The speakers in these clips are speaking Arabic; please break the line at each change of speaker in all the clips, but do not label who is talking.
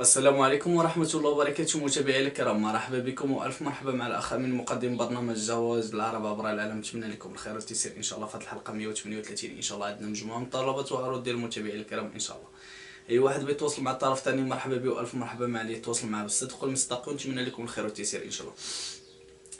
السلام عليكم ورحمة الله وبركاته متابعي الكرام، مرحبا بكم وألف مرحبا مع الأخ أمين مقدم برنامج جواز العرب عبر العالم. نتمنى لكم الخير والتيسير إن شاء الله في هذه الحلقة 138. إن شاء الله عندنا مجموعة من الطلبات وعروض ديال المتابعين الكرام إن شاء الله. أي واحد بيتواصل مع الطرف الثاني مرحبا به وألف مرحبا مع اللي يتواصل معه بالصدق والمصداقية، ونتمنى لكم الخير والتيسير إن شاء الله.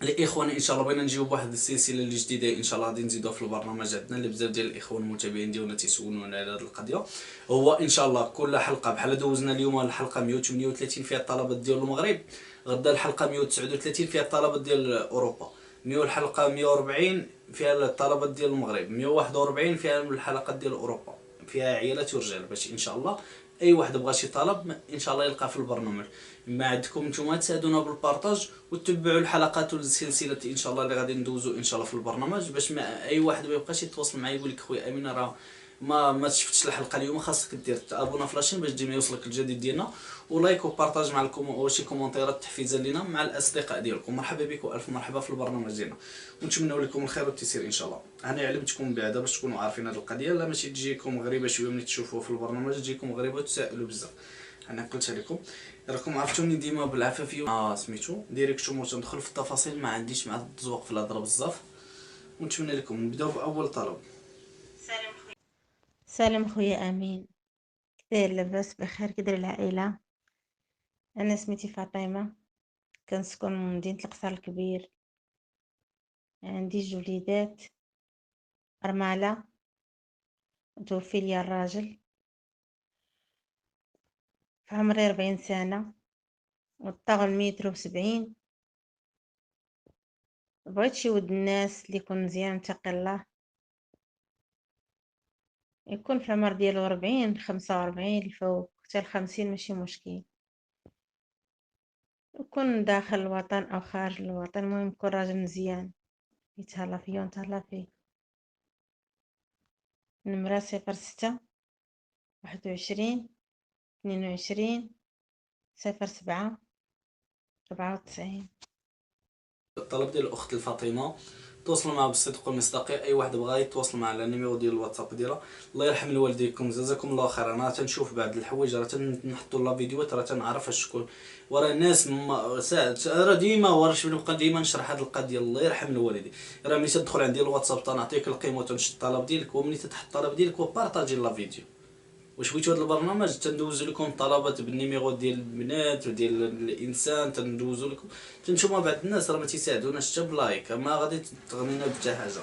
الاخوان ان شاء الله بغينا نجيو بواحد السلسله اللي جديده ان شاء الله غادي نزيدوها في البرنامج عندنا، اللي بزاف ديال الاخوان المتابعين ديالنا تيسولونا على هذه القضيه. هو ان شاء الله كل حلقه بحال دوزنا اليوم الحلقه 138 فيها الطلبات ديال المغرب، غدا الحلقه 139 فيها الطلبات ديال اوروبا، الحلقه 140 فيها الطلبات ديال المغرب، 141 فيها الحلقات ديال اوروبا، فيها عيالات ورجال، باش ان شاء الله اي واحد بغى شي طلب ان شاء الله يلقى في البرنامج. ما عندكم نتوما تساعدونا بالبارطاج وتتبعوا الحلقات والسلسله ان شاء الله اللي غادي ندوزو ان شاء الله في البرنامج، باش ما اي واحد ما يبقاش يتواصل معايا يقول لك خويا امين راه ما شفتش الحلقه اليوم. خاصك دير ابونا فلاشين باش ديما يوصلك الجديد ديالنا، ولايك وبارطاج مع وشي كومونتيرات تحفيزا لينا مع الاصدقاء ديالكم. مرحبا بكم والف مرحبا في البرنامج ديالنا، ونتمنوا لكم الخير والتيسير ان شاء الله. انا علمتكم بعدا باش تكونوا عارفين هذه القضيه، لا ماشي تجيكم غريبه شويه ملي تشوفوها في البرنامج، تجيكم غريبه وتسائلوا بزاف. انا قلتها لكم، راكم عرفتوني ديما بالعفافيه سميتو ديريكتوم وتندخل في التفاصيل، ما عنديش مع التزوق في الهضره بزاف. ونتمنى لكم نبداو باول طلب.
سلام خويا امين، كداير؟ لاباس بخير؟ كداير العائله؟ انا سميتي فاطمه، كنسكن من مدينه القصر الكبير. عندي جوج وليدات، رماله توفي ليا الراجل في عمري 40 سنه، والطاغ 170. بغيت شي ود الناس اللي يكون مزيان متقي الله، يكون في العمر ديالو 40 45 الفوق حتى 50 ماشي مشكل، يكون داخل الوطن او خارج الوطن، المهم يكون راجل مزيان يتهلا فيا ونتهلا فيه. نمرة 06 21 22 07 94.
الطلب ديال الاخت الفاطمه تواصلوا معها بالصدق والمصداقيه. اي واحد بغى يتواصل معها على النيميرو ديال الواتساب ديالها. الله يرحم الوالديكم، جزاكم الله خير. انا تنشوف بعض الحوايج راه تنحطوا لا فيديوهات راه تنعرف شكون وراه الناس راه ديما ورا نبقى ديما نشرح هذه القضيه. الله يرحم الوالدين، راه ملي تدخل عندي الواتساب تنعطيك القيمه وتنشد الطلب ديالك، وملي تتحط الطلب ديالك وبارطاجي لا فيديو. واش بغيتو هذا البرنامج تندوز لكم طلبات بالنيميرو ديال البنات وديال الانسان، تندوزو لكم تنشوفوا بعض الناس راه ما تيساعدوناش حتى بلايك، ما غادي تغنينا بحتى حاجه.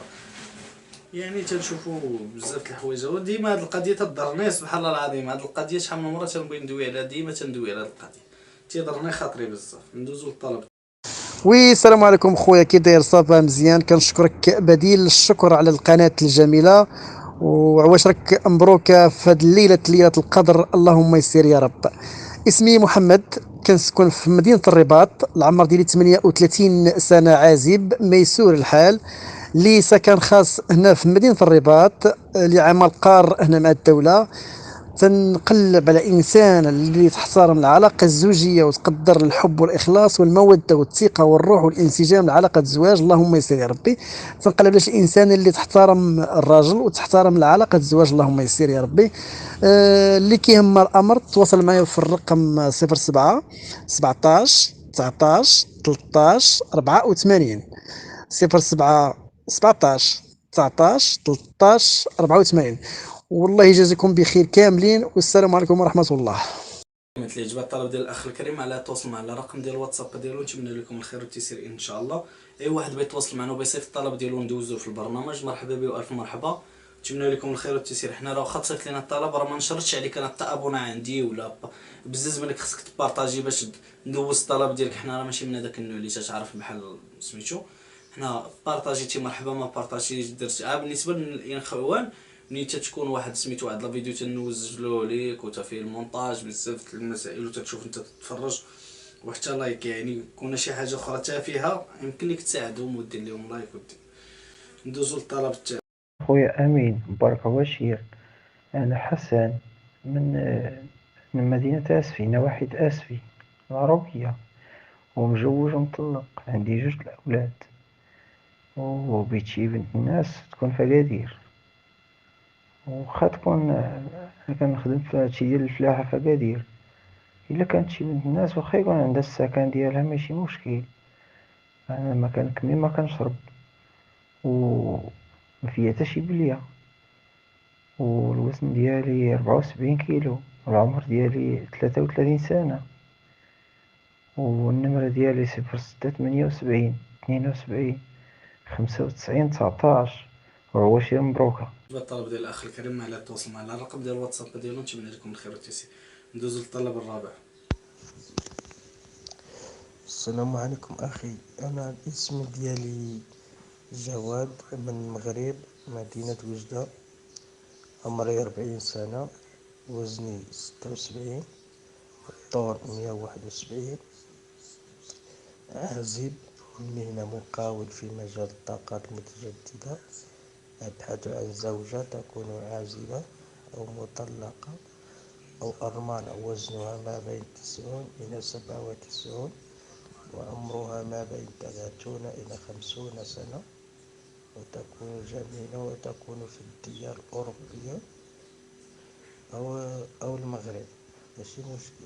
يعني تنشوفوا بزاف د الحوايج، وديما هاد القضيه تضرني سبحان الله العظيم. هاد القضيه شحال من مره تنبغي ندوي عليها، ديما تندوي على هاد القضيه، تيضرني خاطري بزاف. ندوزو للطلب.
وي السلام عليكم خويا، كي داير؟ صافا مزيان، كنشكرك بديل الشكر على القناة الجميلة، وعواشرك مبروك في هذه الليلة، ليلة القدر، اللهم يسر يا رب. اسمي محمد، كنسكن في مدينة الرباط، العمر ديالي 38 سنة، عازب ميسور الحال، لي سكن خاص هنا في مدينة الرباط، لعمل قار هنا مع الدولة. تنقلب على انسان اللي تحترم العلاقه الزوجيه وتقدر الحب والاخلاص والموده والثقه والروح والانسجام لعلاقه الزواج، اللهم يسر يا ربي. تنقلب على شي انسان اللي تحترم الراجل وتحترم العلاقه الزواج، اللهم يسر يا ربي. اللي كيهم الامر تواصل معايا في الرقم 07 17 19 13 84. 07 17 19 13 84. والله يجازيكم بخير كاملين، والسلام عليكم ورحمة الله.
مثل اللي عجبها الطلب ديال الاخ الكريم على تواصل مع الرقم ديال الواتساب ديالو. نتمنى لكم الخير والتيسير ان شاء الله. اي واحد بيتواصل معنا وبيصيفط الطلب ديالو ندوزو في البرنامج، مرحبا به والف مرحبا. نتمنى لكم الخير والتيسير. حنا راه واخا تصيفط لينا الطلب راه ما نشرطش عليك انا حتى ابونا عندي ولا بزز منك، خصك تبارطاجي باش ندوز الطلب ديالك. حنا راه ماشي من هذاك النوع اللي تتعرف بحال سميتو. حنا بارطاجيتي مرحبا، ما بارطاجيتيش درت. بالنسبه للاخوان ملي تتكون واحد سميتو واحد لا فيديو تنوزلو ليك وتا فيه المونتاج بزاف د المسائل وتتشوف انت تتفرج، وحتى لايك يعني كون شي حاجه اخرى تافهه يمكن لك تساعدهم ودير لهم لايك ودير. ندوزو للطلب تاعو.
خويا أمين مبارك وبشير. أنا حسن من من مدينة أسفي، نواحي أسفي العربية، ومجوج ومطلق، عندي جوج الأولاد، وبيتي بنت الناس تكون في أكادير، وخا تكون أنا كنخدم في هادشي ديال الفلاحة في أكادير. الا كانت شي بنت الناس واخا يكون عندها السكن ديالها ماشي مشكل. انا ما كنكمل ما كنشرب وما فيا حتى شي بليه، والوزن ديالي 74 كيلو، والعمر ديالي 33 سنة، والنمرة ديالي 0678 72 95 19، وعواشر مبروكة.
الطلب ديال الاخ الكريم على التواصل معنا على الرقم ديال الواتساب ديالو. نتمنى لكم الخير والتيسير. ندوزو للطلب الرابع.
السلام عليكم أخي، أنا الاسم ديالي جواد من المغرب، مدينة وجدة، عمري 40 سنة، وزني 76، الطول 171، عازب، مهنة مقاول في مجال الطاقات المتجددة، أبحث عن زوجة تكون عازبة أو مطلقة أو أرملة، وزنها ما بين 90 إلى 97، وعمرها ما بين 30 إلى 50 سنة، وتكون جميلة وتكون في الديار الأوروبية أو المغرب، ماشي مشكل.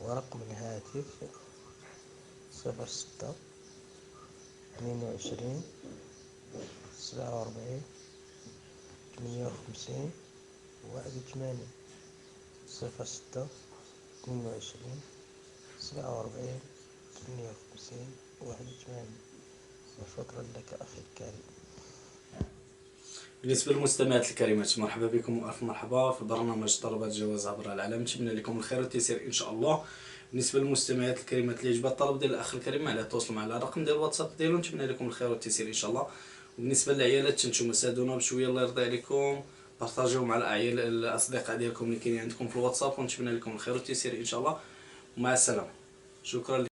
ورقم الهاتف 06 22 47 58 81، 06 22 47 58 81. وشكرا لك أخي الكريم.
بالنسبه للمستمعات الكريمات، مرحبا بكم والف مرحبا في برنامج طلبات جواز عبر العالم. نتمنى لكم الخير والتيسير ان شاء الله. بالنسبه للمستمعات الكريمات اللي عجبها الطلب ديال الاخ الكريم، على التواصل مع الرقم ديال الواتساب ديالو. نتمنى لكم الخير والتيسير ان شاء الله. وبالنسبه للعيالات نتوما ساعدونا بشويه الله يرضي عليكم، بارطاجيو مع الاصدقاء ديالكم اللي كاينين عندكم في الواتساب، ونتمنى لكم الخير والتيسير ان شاء الله. ومع السلامه. شكرا.